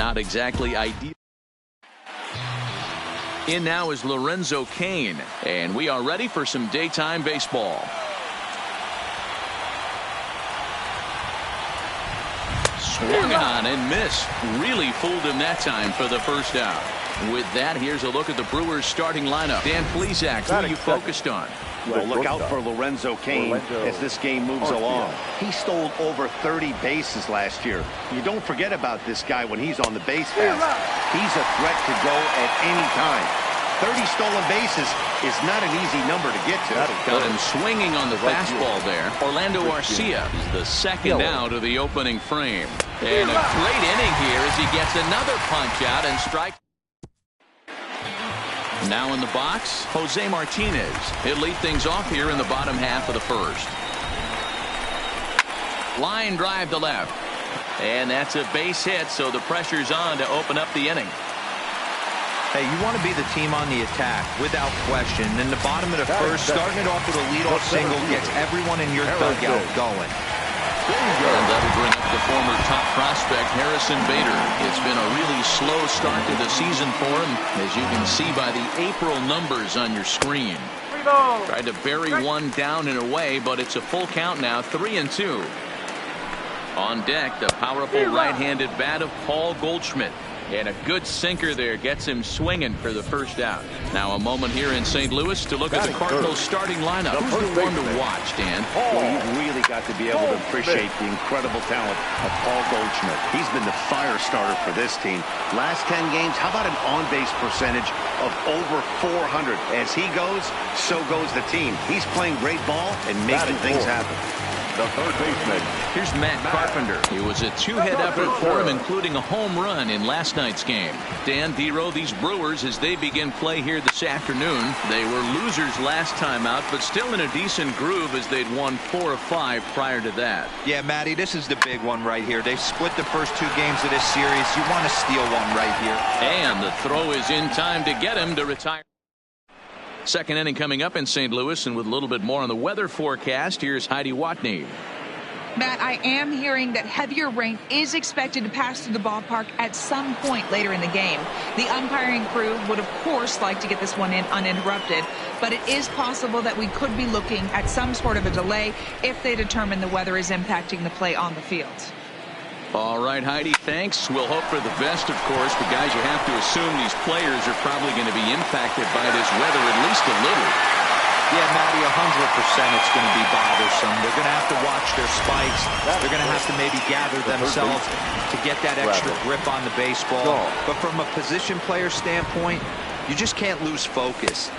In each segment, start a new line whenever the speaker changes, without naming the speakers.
not exactly ideal. In now is Lorenzo Cain, and we are ready for some daytime baseball. Swung on and missed. Really fooled him that time for the first out. With that, here's a look at the Brewers starting lineup. Dan Plesac, who are you focused on?
Well, look out for Lorenzo Cain as this game moves along. He stole over 30 bases last year. You don't forget about this guy when he's on the base pass. He's a threat to go at any time. 30 stolen bases is not an easy number to get to.
Got him swinging on the fastball there. Orlando Arcia is the second out of the opening frame. And a great inning here as he gets another punch out and strike. Now in the box, Jose Martinez. He'll lead things off here in the bottom half of the first. Line drive to left. And that's a base hit, so the pressure's on to open up the inning.
Hey, you want to be the team on the attack, without question. In the bottom of the first, starting it off with a leadoff single gets everyone in your dugout going.
And that'll bring up the former top prospect, Harrison Bader. It's been a really slow start to the season for him, as you can see by the April numbers on your screen. Tried to bury one down and away, but it's a full count now, 3-2. On deck, the powerful right-handed bat of Paul Goldschmidt. And a good sinker there gets him swinging for the first out. Now a moment here in St. Louis to look at the Cardinals starting lineup. Who's the one to watch, Dan?
Well, you've really got to be able to appreciate the incredible talent of Paul Goldschmidt. He's been the fire starter for this team. Last 10 games, how about an on-base percentage of over 400? As he goes, so goes the team. He's playing great ball and making things happen.
The third baseman.
Here's Matt Carpenter. It was a two-hit effort for him, including a home run in last night's game. Dan Dero, these Brewers, as they begin play here this afternoon, they were losers last time out, but still in a decent groove as they'd won 4 of 5 prior to that.
Yeah, Matty, this is the big one right here. They've split the first 2 games of this series. You want to steal one right here.
And the throw is in time to get him to retire. Second inning coming up in St. Louis, and with a little bit more on the weather forecast, here's Heidi Watney.
Matt, I am hearing that heavier rain is expected to pass through the ballpark at some point later in the game. The umpiring crew would, of course, like to get this one in uninterrupted, but it is possible that we could be looking at some sort of a delay if they determine the weather is impacting the play on the field.
All right, Heidi, thanks. We'll hope for the best, of course, but guys, you have to assume these players are probably going to be impacted by this weather at least a little.
Yeah, Matty, 100% it's going to be bothersome. They're going to have to watch their spikes. They're going to have to maybe gather themselves to get that extra grip on the baseball. But from a position player standpoint, you just can't lose focus.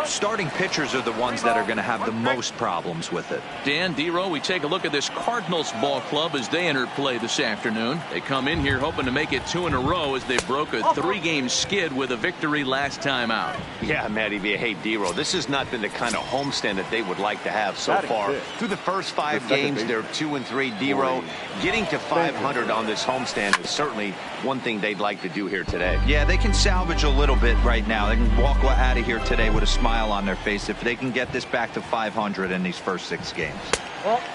Starting pitchers are the ones that are going to have the most problems with it.
Dan Dero, we take a look at this Cardinals ball club as they enter play this afternoon. They come in here hoping to make it 2 in a row as they broke a 3-game skid with a victory last time out.
Yeah, Matty, hey, Dero, this has not been the kind of homestand that they would like to have so far. Through the first 5 games, they're 2-3. Dero, getting to 500 on this homestand is certainly one thing they'd like to do here today.
Yeah, they can salvage a little bit right now. They can walk out of here today with a smile on their face if they can get this back to 500 in these first 6 games.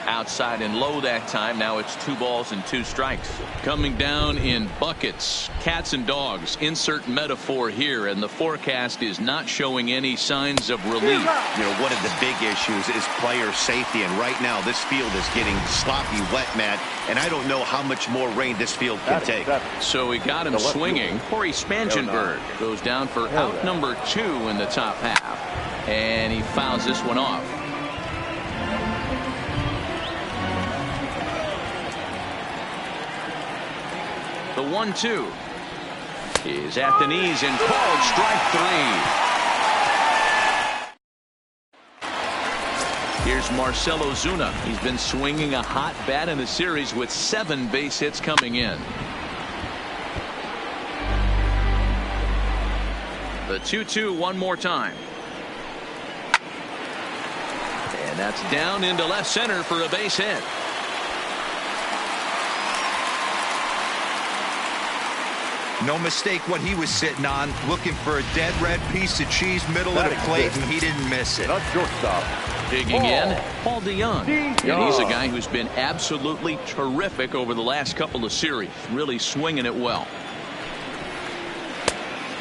Outside and low that time. Now it's 2 balls and 2 strikes. Coming down in buckets, cats and dogs. Insert metaphor here, and the forecast is not showing any signs of relief.
You know, one of the big issues is player safety, and right now this field is getting sloppy wet, Matt, and I don't know how much more rain this field can take.
So we got him swinging. Corey Spangenberg goes down for out number 2 in the top half, and he fouls this one off. The 1-2 is at the knees and called strike 3. Here's Marcell Ozuna. He's been swinging a hot bat in the series with 7 base hits coming in. The 2-2 one more time. And that's down into left center for a base hit.
No mistake what he was sitting on, looking for a dead red piece of cheese middle of the plate, and he didn't miss it.
Digging in, Paul DeYoung. And he's a guy who's been absolutely terrific over the last couple of series. Really swinging it well.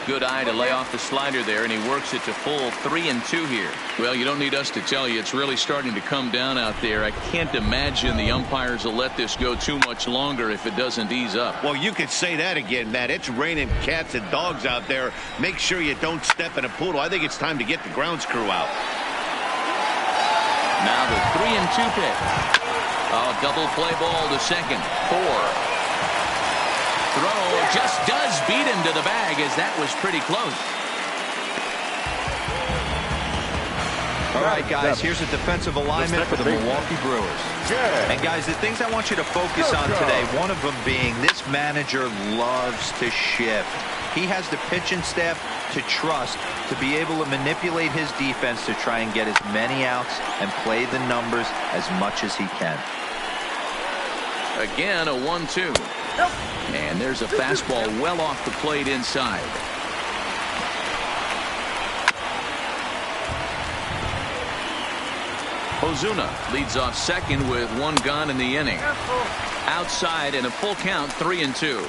Good eye to lay off the slider there, and he works it to full 3-2 here. Well, you don't need us to tell you, it's really starting to come down out there. I can't imagine the umpires will let this go too much longer if it doesn't ease up.
Well, you could say that again, Matt. It's raining cats and dogs out there. Make sure you don't step in a poodle. I think it's time to get the grounds crew out.
Now the 3-2 pitch. Oh, double play ball to second. 4. Throw just does beat him to the bag, as that was pretty close.
All right, guys, here's a defensive alignment for the Milwaukee Brewers. And, guys, the things I want you to focus on today, one of them being this manager loves to shift. He has the pitching staff to trust to be able to manipulate his defense to try and get as many outs and play the numbers as much as he can.
Again, a 1-2. And there's a fastball well off the plate inside. Ozuna leads off second with 1 gone in the inning. Outside in a full count, 3-2.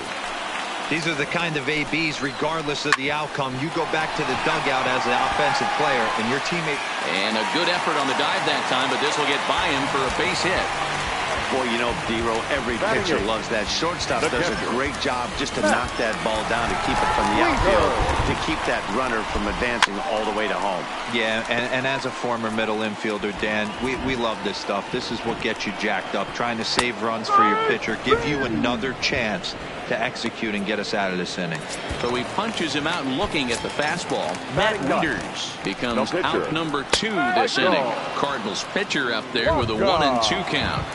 These are the kind of ABs, regardless of the outcome. You go back to the dugout as an offensive player, and your teammate.
And a good effort on the dive that time, but this will get by him for a base hit.
Boy, you know, D-Row, every pitcher loves that. Shortstop does a great job just to knock that ball down, to keep it from the outfield, to keep that runner from advancing all the way to home.
Yeah, and as a former middle infielder, Dan, we love this stuff. This is what gets you jacked up, trying to save runs for your pitcher, give you another chance to execute and get us out of this inning.
So he punches him out, looking at the fastball. Matt Wieters becomes out number 2 this inning. Cardinals pitcher up there with a 1-2 count.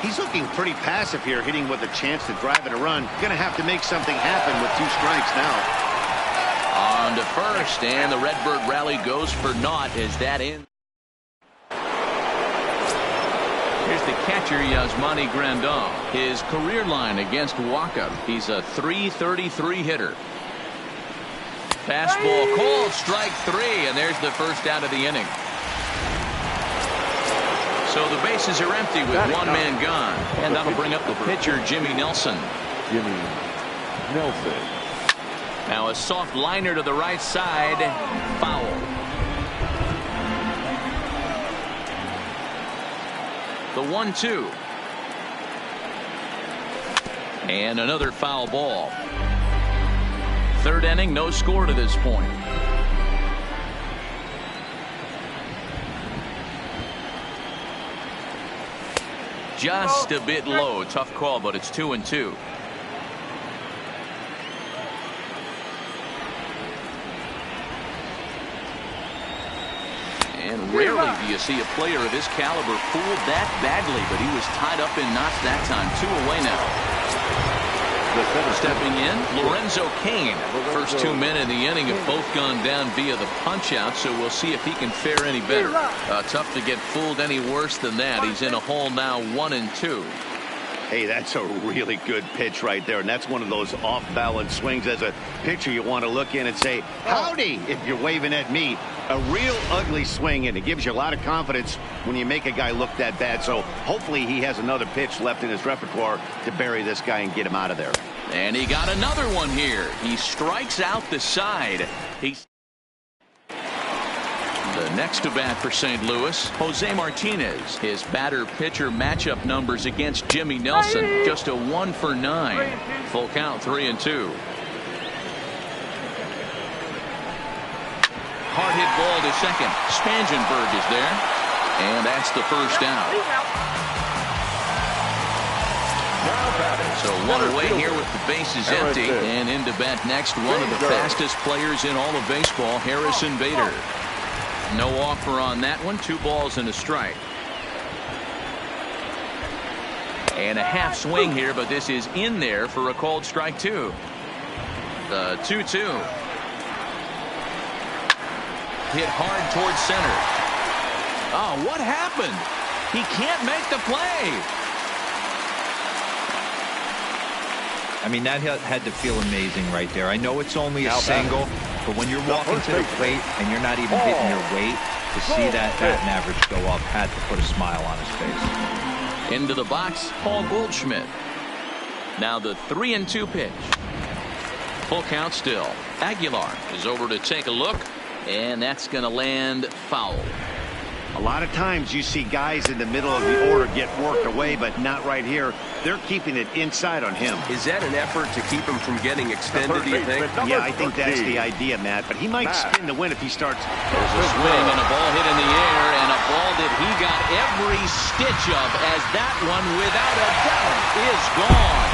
He's looking pretty passive here, hitting with a chance to drive in a run. Going to have to make something happen with 2 strikes now.
On to first, and the Redbird rally goes for naught as that ends. Here's the catcher, Yasmani Grandal. His career line against Waka. He's a .333 hitter. Fastball called, strike 3, and there's the first out of the inning. So the bases are empty with 1 man gone. And that'll bring up the pitcher, Jimmy Nelson. Now a soft liner to the right side. Foul. The 1-2. And another foul ball. 3rd inning, no score to this point. Just a bit low. Tough call, but it's 2-2. And rarely do you see a player of his caliber fooled that badly, but he was tied up in knots that time. 2 away now. Stepping in, Lorenzo Cain. First 2 men in the inning have both gone down via the punch-out, so we'll see if he can fare any better. Tough to get fooled any worse than that. He's in a hole now, 1-2.
Hey, that's a really good pitch right there, and that's one of those off-balance swings. As a pitcher, you want to look in and say, howdy, if you're waving at me. A real ugly swing, and it gives you a lot of confidence when you make a guy look that bad. So hopefully he has another pitch left in his repertoire to bury this guy and get him out of there.
And he got another one here. He strikes out the side. He's the next to bat for St. Louis, Jose Martinez. His batter-pitcher matchup numbers against Jimmy Nelson, just a 1 for 9. Full count, 3-2. Hard hit ball to second. Spangenberg is there, and that's the first out. So 1 away here with the bases empty, and into bat next, one of the fastest players in all of baseball, Harrison Bader. No offer on that one. 2 balls and a strike. And a half swing here, but this is in there for a called strike 2. The 2-2. Hit hard towards center. Oh, what happened? He can't make the play.
I mean, that had to feel amazing right there. I know it's only a single, but when you're walking to the plate and you're not even hitting your weight, to see that batting average go up had to put a smile on his face.
Into the box, Paul Goldschmidt. Now the 3-2 pitch. full count still. Aguilar is over to take a look, and that's going to land foul.
A lot of times you see guys in the middle of the order get worked away, but not right here. They're keeping it inside on him.
Is that an effort to keep him from getting extended, do you think?
Yeah, I think that's the idea, Matt. But he might spin the win if he starts.
There's a swing and a ball hit in the air, and a ball that he got every stitch of, as that one, without a doubt, is gone.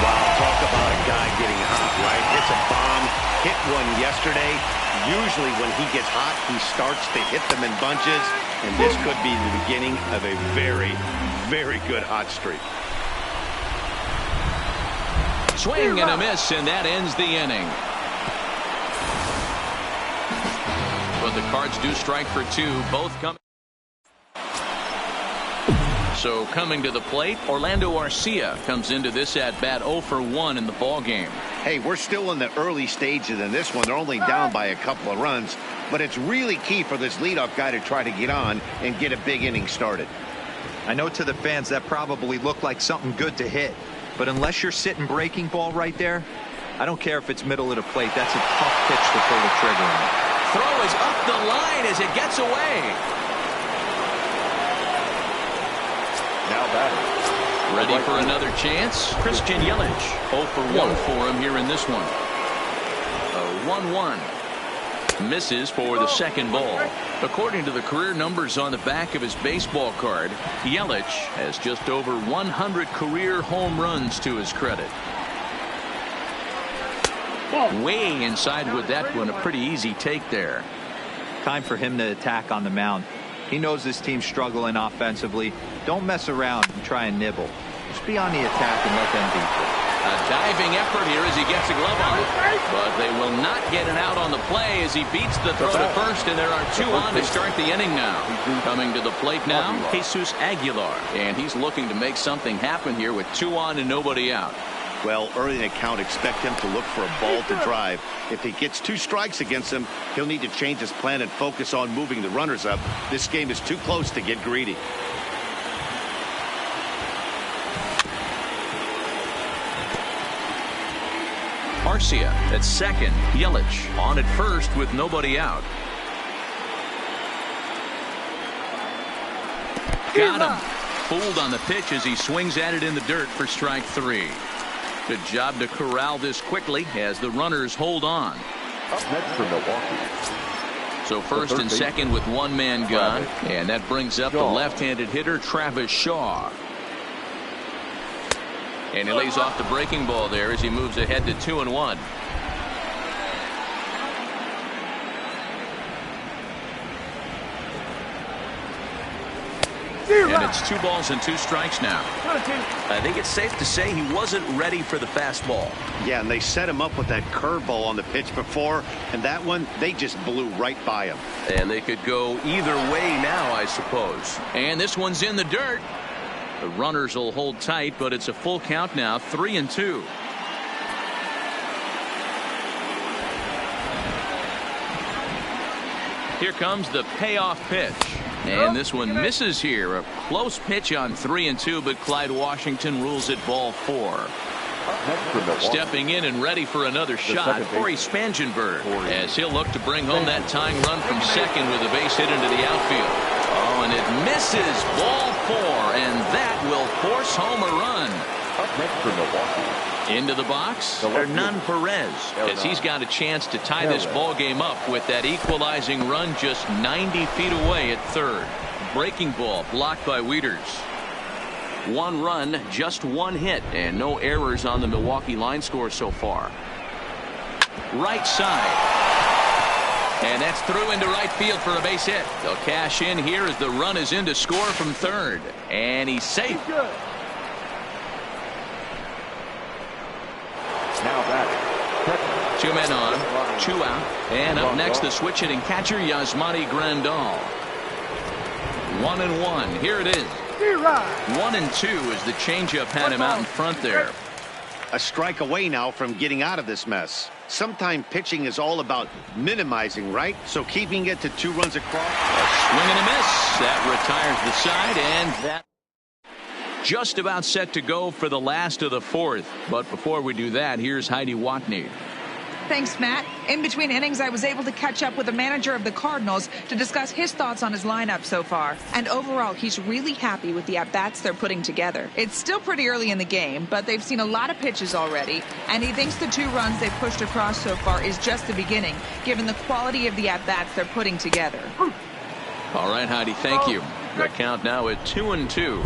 Wow, talk about a guy getting hot, right? It's a bomb. Hit one yesterday. Usually when he gets hot, he starts to hit them in bunches, and this could be the beginning of a very, very good hot streak.
Swing and a miss, and that ends the inning. But the Cards do strike for two, both coming. So coming to the plate, Orlando Arcia comes into this at-bat 0 for 1 in the ball game.
Hey, we're still in the early stages in this one. They're only down by a couple of runs, but it's really key for this leadoff guy to try to get on and get a big inning started.
I know to the fans that probably looked like something good to hit, but unless you're sitting breaking ball right there, I don't care if it's middle of the plate. That's a tough pitch to pull the trigger on.
Throw is up the line as it gets away.
Now batting.
Ready for another chance? Christian Yelich. 0 for 1 for him here in this one. A 1-1. Misses for the second ball. According to the career numbers on the back of his baseball card, Yelich has just over 100 career home runs to his credit. Way inside with that one. A pretty easy take there.
Time for him to attack on the mound. He knows this team's struggling offensively. Don't mess around and try and nibble. Just be on the attack and let them beat you.
A diving effort here as he gets a glove on it. But they will not get an out on the play as he beats the throw to first, and there are two on to start the inning now. Coming to the plate now, Jesus Aguilar. And he's looking to make something happen here with 2 on and nobody out.
Well, early in the count, expect him to look for a ball to drive. If he gets 2 strikes against him, he'll need to change his plan and focus on moving the runners up. This game is too close to get greedy.
Arcia at second. Yelich on at first with nobody out. Got him. Fooled on the pitch as he swings at it in the dirt for strike 3. Good job to corral this quickly as the runners hold on.
Up next for Milwaukee.
So first and second with 1 man gone, and that brings up the left-handed hitter Travis Shaw. And he lays off the breaking ball there as he moves ahead to 2-1. And it's 2 balls and 2 strikes now. I think it's safe to say he wasn't ready for the fastball.
Yeah, and they set him up with that curveball on the pitch before, and that one, they just blew right by him.
And they could go either way now, I suppose. And this one's in the dirt. The runners will hold tight, but it's a full count now, 3-2. Here comes the payoff pitch. And this one misses here. A close pitch on 3-2, but Clyde Washington rules it ball 4. Stepping in and ready for another shot, Corey Spangenberg, as he'll look to bring home that tying run from second with a base hit into the outfield. Oh, and it misses, ball 4, and that will force home a run.
Up next for Milwaukee.
Into the box, Hernan Perez, as he's got a chance to tie this ball game up with that equalizing run just 90 feet away at third. Breaking ball blocked by Wieters. 1 run, just 1 hit, and no errors on the Milwaukee line score so far. Right side. And that's through into right field for a base hit. They'll cash in here as the run is in to score from third. And he's safe.
Now batting.
2 men on, 2 out. And up next, the switch hitting catcher, Yasmani Grandal. 1-1. Here it is. 1-2 as the changeup had him out in front there.
A strike away now from getting out of this mess. Sometimes pitching is all about minimizing, right? So keeping it to 2 runs across.
A swing and a miss. That retires the side, and that. just about set to go for the last of the fourth. But before we do that, here's Heidi Watney.
Thanks, Matt. In between innings, I was able to catch up with the manager of the Cardinals to discuss his thoughts on his lineup so far. And overall, he's really happy with the at-bats they're putting together. It's still pretty early in the game, but they've seen a lot of pitches already. And he thinks the 2 runs they've pushed across so far is just the beginning, given the quality of the at-bats they're putting together.
All right, Heidi, thank you. The count now at 2-2.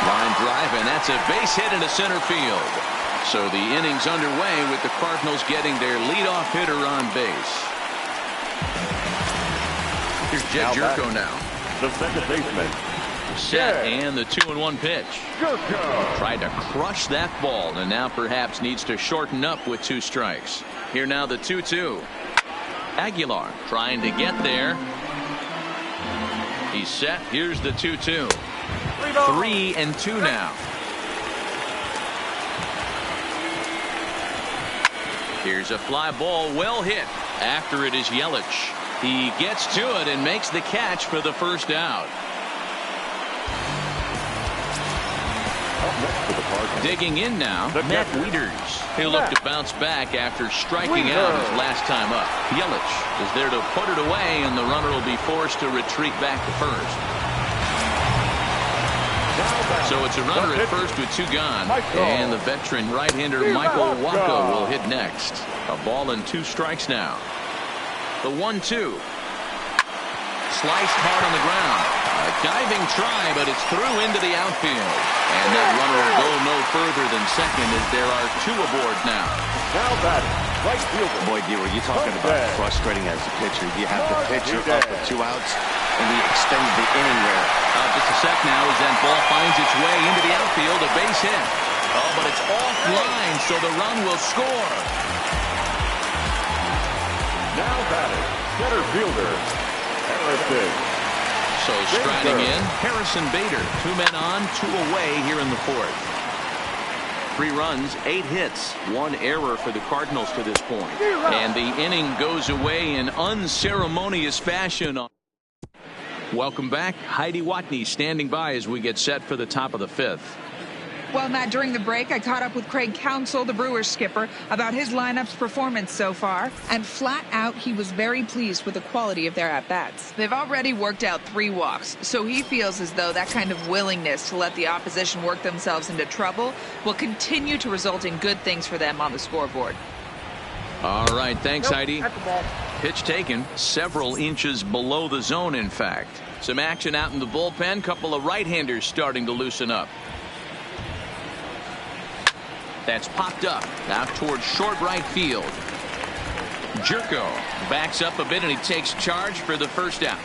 Line drive, and that's a base hit into center field. So the inning's underway with the Cardinals getting their leadoff hitter on base. Here's Jed Jerko now.
The second baseman.
Set, and the 2-1 pitch.
Jerko.
Tried to crush that ball, and now perhaps needs to shorten up with 2 strikes. Here now the 2-2. Aguilar trying to get there. He's set. Here's the 2-2. 3-2 now. Here's a fly ball, well hit. After it is Yelich. He gets to it and makes the catch for the first out. Digging in now, Matt Wieters. He'll look to bounce back after striking out his last time up. Yelich is there to put it away, and the runner will be forced to retreat back to first. So it's a runner at first with 2 gone. And the veteran right-hander Michael Wacha will hit next. A ball and 2 strikes now. The 1-2. Sliced hard on the ground. A diving try, but it's through into the outfield. And that runner will go no further than second as there are 2 aboard now.
Now batting, right fielder.
Boy, D, were you talking about frustrating as a pitcher? You have the pitcher up with 2 outs, and we extended the inning there.
Just a sec now as that ball finds its way into the outfield. A base hit. Oh, but it's offline, so the run will score.
Now batting, center fielder, Harrison.
So striding in, Harrison Bader. 2 men on, 2 away here in the fourth. 3 runs, 8 hits, 1 error for the Cardinals to this point. And the inning goes away in unceremonious fashion. Welcome back. Heidi Watney standing by as we get set for the top of the 5th.
Well, Matt, during the break, I caught up with Craig Counsell, the Brewers skipper, about his lineup's performance so far. And flat out, he was very pleased with the quality of their at-bats. They've already worked out 3 walks, so he feels as though that kind of willingness to let the opposition work themselves into trouble will continue to result in good things for them on the scoreboard.
All right, thanks, Heidi. Pitch taken several inches below the zone, in fact. Some action out in the bullpen. Couple of right-handers starting to loosen up. That's popped up out towards short right field. Jerko backs up a bit, and he takes charge for the first out.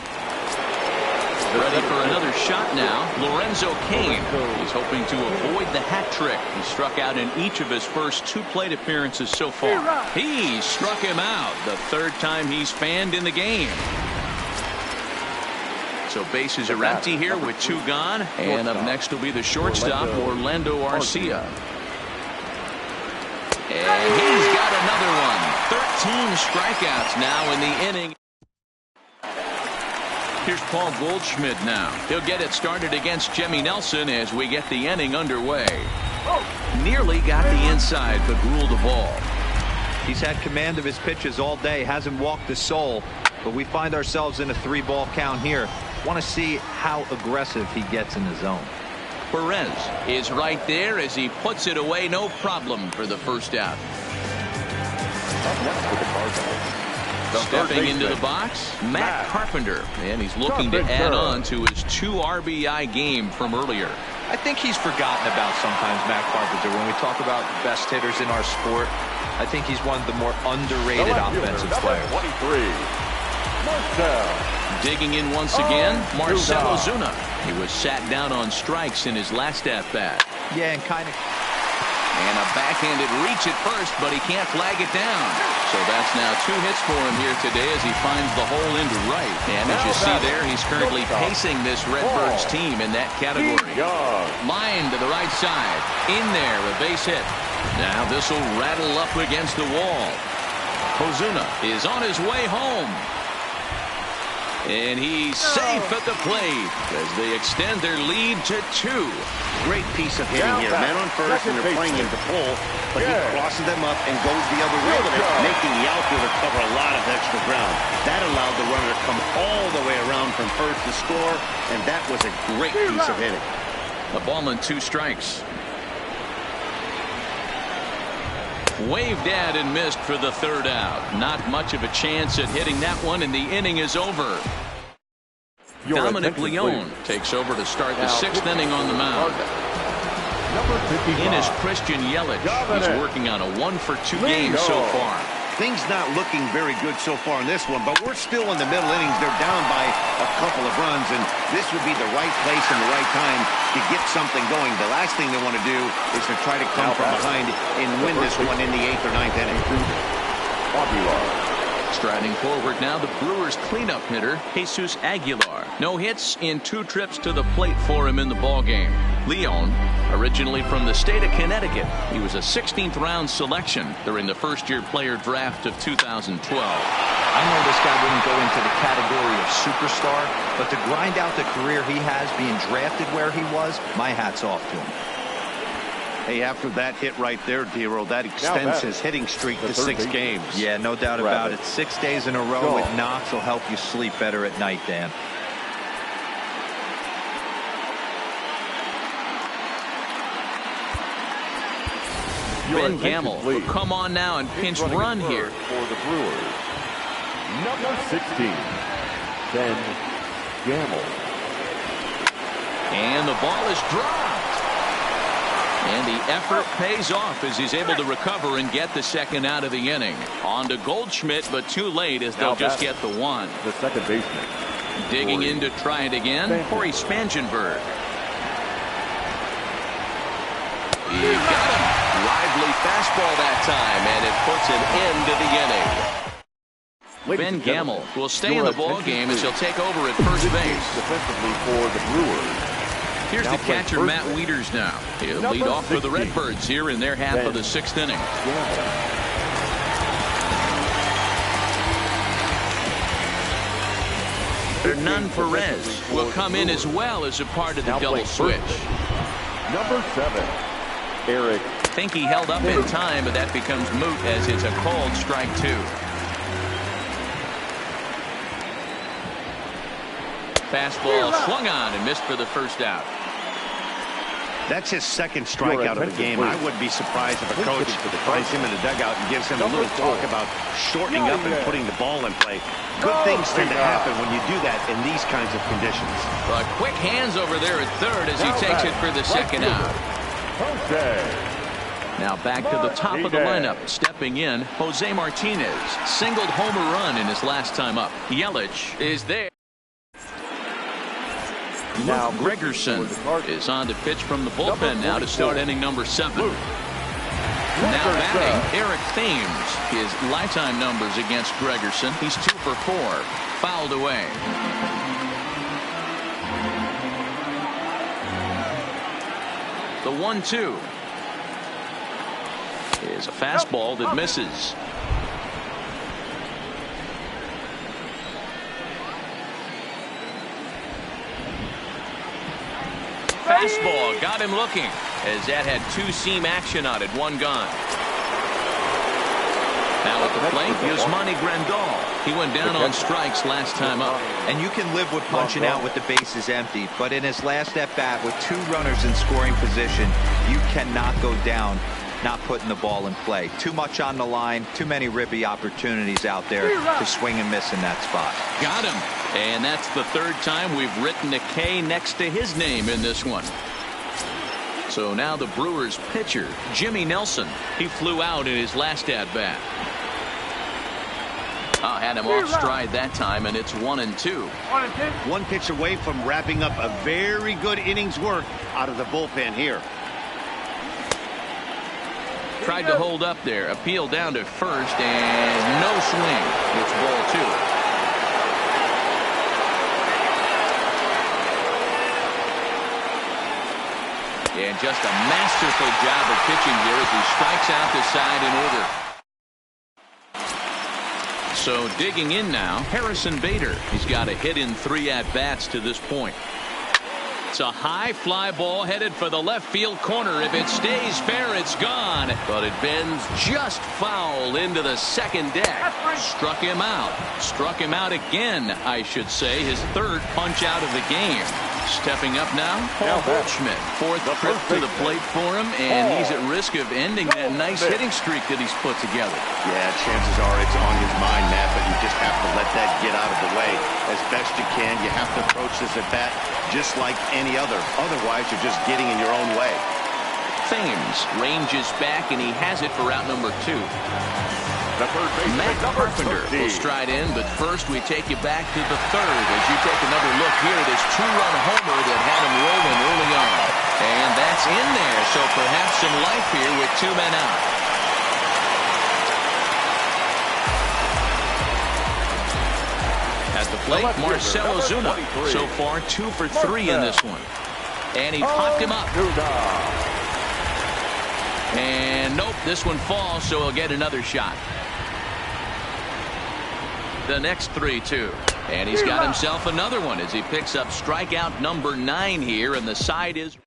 Ready for another shot now, Lorenzo Cain. He's hoping to avoid the hat trick. He struck out in each of his first 2 plate appearances so far. He struck him out the 3rd time he's fanned in the game. So bases are empty here with 2 gone. And up next will be the shortstop, Orlando Arcia. And he's got another one. 13 strikeouts now in the inning. Here's Paul Goldschmidt now. He'll get it started against Jimmy Nelson as we get the inning underway. Nearly got the inside, but ruled the ball.
He's had command of his pitches all day, hasn't walked a soul, but we find ourselves in a 3-ball count here. Want to see how aggressive he gets in the zone.
Perez is right there as he puts it away, no problem for the first out. Stepping into the box, Matt Carpenter, and he's looking to add on to his 2 RBI game from earlier.
I think he's forgotten about sometimes, Matt Carpenter. When we talk about the best hitters in our sport, I think he's one of the more underrated offensive players.
23, Marcell.
Digging in once again, Marcell Ozuna. He was sat down on strikes in his last at-bat.
Yeah, and
a backhanded reach at first, but he can't flag it down. So that's now 2 hits for him here today as he finds the hole into right. And as you see there, he's currently pacing this Redbirds team in that category. Line to the right side. In there, a base hit. Now this will rattle up against the wall. Ozuna is on his way home. And he's safe at the plate as they extend their lead to 2.
Great piece of hitting here. Man on first, and they're playing him to pull, but he crosses them up and goes the other way with it, making the outfielder cover a lot of extra ground. That allowed the runner to come all the way around from first to score, and that was a great piece of hitting.
A ball and 2 strikes. Waved at and missed for the 3rd out. Not much of a chance at hitting that one, and the inning is over. Dominic Leone takes over to start the 6th inning on the mound. In is Christian Yelich. He's working on a 1-for-2 game so far.
Things not looking very good so far in this one, but we're still in the middle innings. They're down by a couple of runs, and this would be the right place and the right time to get something going. The last thing they want to do is to try to come from behind and win this one in the 8th or 9th inning.
Striding forward now, the Brewers cleanup hitter, Jesus Aguilar. No hits in 2 trips to the plate for him in the ballgame. Leone, originally from the state of Connecticut, he was a 16th round selection during the first-year player draft of 2012.
I know this guy wouldn't go into the category of superstar, but to grind out the career he has being drafted where he was, my hat's off to him.
Hey, after that hit right there, Dero, that extends his hitting streak to 6 games.
Yeah, no doubt about it. 6 days in a row with knocks will help you sleep better at night, Dan.
Ben Gamel will come on now and pinch run here.
For the Brewers, number 16, Ben Gamel.
And the ball is dropped. And the effort pays off as he's able to recover and get the 2nd out of the inning. On to Goldschmidt, but too late as they'll just get the 1.
The second baseman.
Digging in to try it again, Corey Spangenberg. He got him. Lively fastball that time, and it puts an end to the inning. Ben Gamel will stay in the ball game as he'll take over at first base.
Defensively for the Brewers.
Here's the catcher, Matt Wieters now. He'll lead off for the Redbirds here in their half of the 6th inning. Hernan Perez will come in as well as a part of the double switch.
Number 7, Eric.
I think he held up in time, but that becomes moot as it's a called strike 2. Fastball swung on and missed for the 1st out.
That's his 2nd strikeout of the game. I wouldn't be surprised if a coach finds him in the dugout and gives him a little talk about shortening up and putting the ball in play. Good things tend to happen when you do that in these kinds of conditions.
But quick hands over there at 3rd as he takes it for the 2nd out. Now back to the top of the lineup. Stepping in, Jose Martinez. Singled homer run in his last time up. Yelich is there. Now Gregerson is on to pitch from the bullpen now to start inning number 7. Now batting, Eric Thames. His lifetime numbers against Gregerson. He's 2 for 4. Fouled away. The 1-2 is a fastball that misses. Fastball got him looking as that had 2-seam action on it. 1 gone. Now at the plate, Yasmani Grandal. He went down on strikes last time up.
And you can live with punching out with the bases empty, but in his last at bat with 2 runners in scoring position, you cannot go down not putting the ball in play. Too much on the line, too many ribby opportunities out there to swing and miss in that spot.
Got him. And that's the 3rd time we've written a K next to his name in this one. So now the Brewers pitcher, Jimmy Nelson. He flew out in his last at bat. Had him off stride that time, and it's 1-2.
1 pitch away from wrapping up a very good innings work out of the bullpen here.
Tried to hold up there. Appeal down to first, and no swing. It's ball 2. And just a masterful job of pitching here as he strikes out the side in order. So digging in now, Harrison Bader. He's got a hit in 3 at-bats to this point. It's a high fly ball headed for the left field corner. If it stays fair, it's gone. But it bends just foul into the second deck. Struck him out. Struck him out again, I should say. His 3rd punch out of the game. Stepping up now, Paul Goldschmidt. 4th trip to the plate for him, and he's at risk of ending that nice hitting streak that he's put together.
Yeah, chances are it's on his mind, Matt, but you just have to let that get out of the way as best you can. You have to approach this at bat just like any other. Otherwise, you're just getting in your own way.
Thames ranges back, and he has it for out number 2. Matt Carpenter will stride in, but first we take you back to the 3rd as you take another look here at his 2-run homer that had him rolling early on. And that's in there, so perhaps some life here with 2 men out. At the plate, Marcell Ozuna. So far, 2 for 3 in this one. And he popped him up. And nope, this one falls, so he'll get another shot. The next 3-2. And he's got himself another one as he picks up strikeout number 9 here, and the side is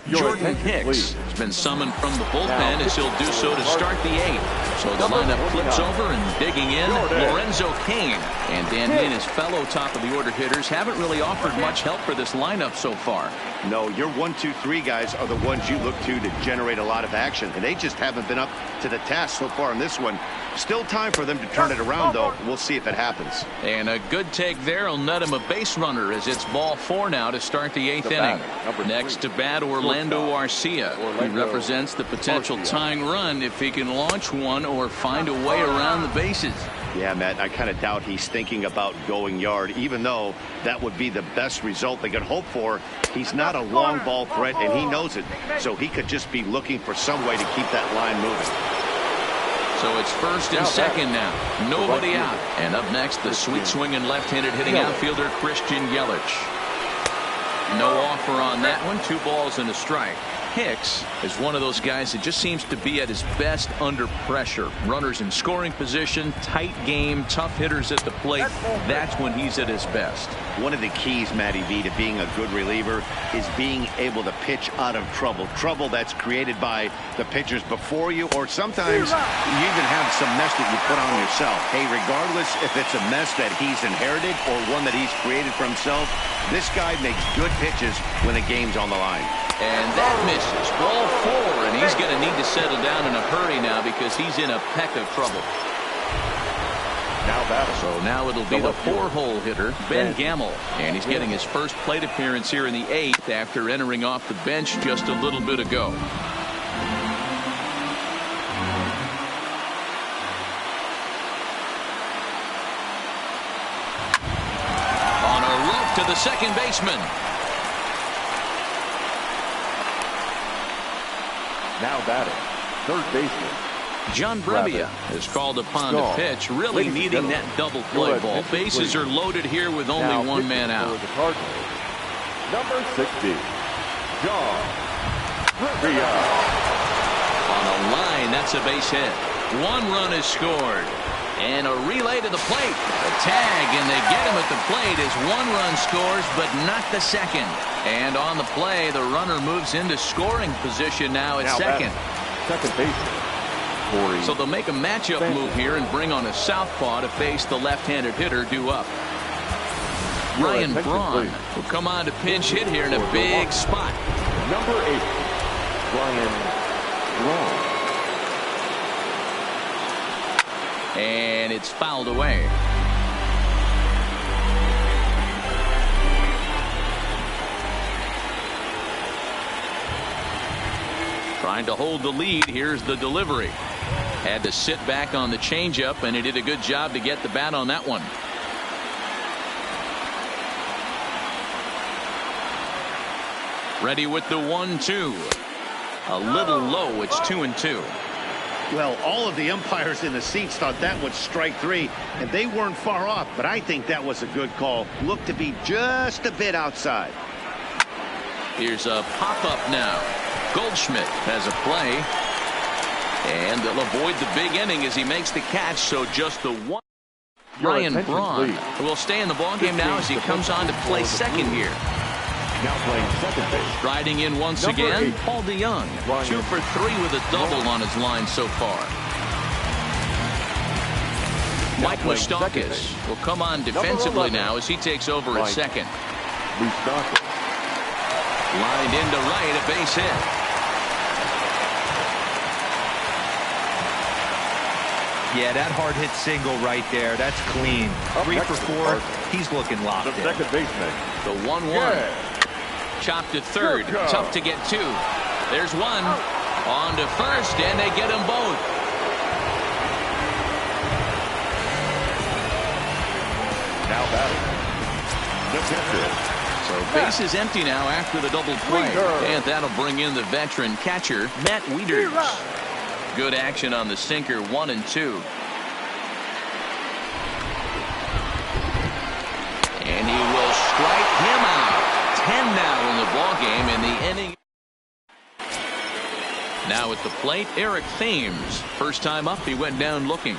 Jordan Hicks has been summoned from the bullpen as he'll do so to start the 8th. So the lineup flips over, and digging in, Lorenzo Cain. And Dan he and his fellow top-of-the-order hitters haven't really offered much help for this lineup so far.
No, your 1, 2, 3 guys are the ones you look to generate a lot of action, and they just haven't been up to the task so far in this one. Still time for them to turn it around, though. We'll see if it happens.
And a good take there will net him a base runner as it's ball 4 now to start the 8th inning. Next to bat, Orlando Arcia. He represents the potential tying run if he can launch one or find a way around the bases.
Yeah, Matt, I kind of doubt he's thinking about going yard, even though that would be the best result they could hope for. He's not a long ball threat, and he knows it, so he could just be looking for some way to keep that line moving.
So it's 1st and 2nd now. Nobody out. And up next, the sweet-swinging left-handed hitting outfielder Christian Yelich. No offer on that one. 2 balls and a strike. Hicks is one of those guys that just seems to be at his best under pressure. Runners in scoring position, tight game, tough hitters at the plate. That's when he's at his best.
One of the keys, Matty V, to being a good reliever is being able to pitch out of trouble. Trouble that's created by the pitchers before you, or sometimes you even have some mess that you put on yourself. Hey, regardless if it's a mess that he's inherited or one that he's created for himself, this guy makes good pitches when the game's on the line.
And that misses. Ball 4, and he's going to need to settle down in a hurry now because he's in a peck of trouble. So now it'll be the 4-hole hitter, Ben Gamel. And he's getting his first plate appearance here in the 8th after entering off the bench just a little bit ago. On a rope to the second baseman.
Now batting, 3rd baseman
John Brebbia is called upon to pitch, really needing that double play ball. Bases are loaded here with only 1 man out.
Number 60, John Brebbia.
On a line, that's a base hit. 1 run is scored. And a relay to the plate. A tag, and they get him at the plate as 1 run scores, but not the second. And on the play, the runner moves into scoring position now at second.
Second baseman.
So they'll make a matchup move here and bring on a southpaw to face the left-handed hitter due up. Ryan Braun will come on to pinch hit here in a big spot.
Number 8, Ryan Braun.
And it's fouled away. Trying to hold the lead. Here's the delivery. Had to sit back on the changeup, and he did a good job to get the bat on that one. Ready with the 1-2. A little low. It's 2-2.
Well, all of the umpires in the seats thought that was strike 3, and they weren't far off, but I think that was a good call. Looked to be just a bit outside.
Here's a pop-up now. Goldschmidt has a play, and they'll avoid the big inning as he makes the catch, so just the 1. Ryan Braun, who will stay in the ballgame now as he comes on to play second here.
Now playing second base.
Striding in once again, Paul DeYoung. 2 for 3 with a double on his line so far. Mike Moustakas will come on defensively now as he takes over at second. Lined into right, a base hit.
Yeah, that hard hit single right there. That's clean. 3 for 4. He's looking locked in.
Second baseman.
The 1-1. Chopped to third. Tough to get 2. There's one. On to first, and they get them both.
Now batting. The catcher.
So base is empty now after the double play. And that'll bring in the veteran catcher, Matt Wieters. Good action on the sinker, 1 and 2. And he will strike him out. 10 now in the ballgame in the inning. Now at the plate, Eric Thames. First time up, he went down looking.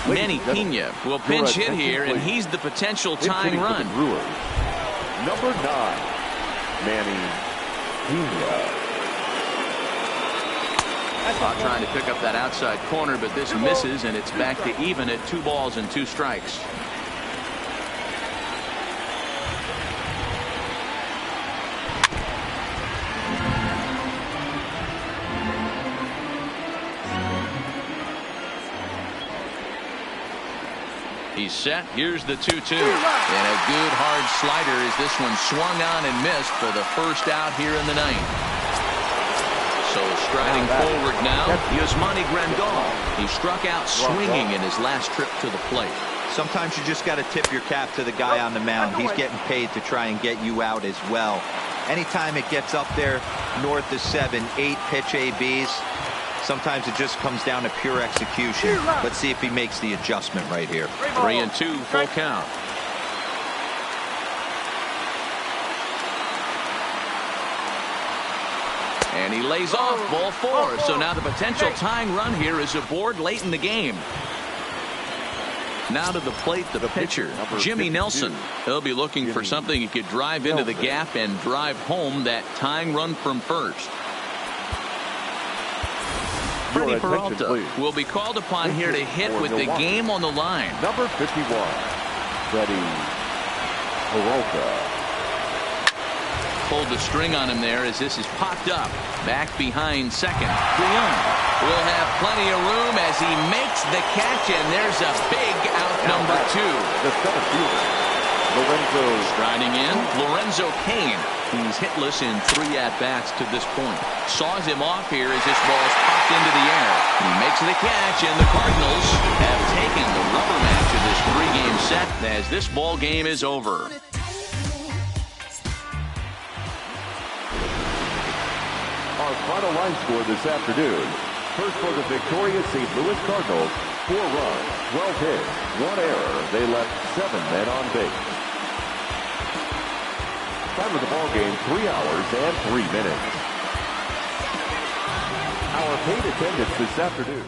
Manny Pena will pinch hit here, and he's the potential tying run.
Number 9, Manny Pena.
Trying to pick up that outside corner, but this misses, and it's back to even at 2 balls and 2 strikes. He's set. Here's the 2-2. And a good hard slider as this one swung on and missed for the first out here in the 9th. So striding forward now, Yasmani Grandal. He struck out swinging in his last trip to the plate.
Sometimes you just got to tip your cap to the guy on the mound. He's getting paid to try and get you out as well. Anytime it gets up there north of 7, 8 pitch ABs, sometimes it just comes down to pure execution. Let's see if he makes the adjustment right here.
3-2, full count. And he lays off ball 4. So now the potential tying run here is aboard late in the game. Now to the plate, the pitcher, Jimmy Nelson. He'll be looking for something he could drive into the gap and drive home that tying run from first. Freddie Peralta will be called upon here to hit with the game on the line.
Number 51, Freddie Peralta.
Pulled the string on him there as this is popped up. Back behind second. DeYoung will have plenty of room as he makes the catch, and there's a big out number 2.
The center fielder, Lorenzo.
Striding in, Lorenzo Cain. He's hitless in 3 at-bats to this point. Saws him off here as this ball's popped into the air. He makes the catch, and the Cardinals have taken the rubber match of this 3-game set as this ball game is over.
Our final line score this afternoon. First for the victorious St. Louis Cardinals, 4 runs, 12 hits, 1 error. They left 7 men on base. Time of the ball game, 3 hours and 3 minutes. Our paid attendance this afternoon.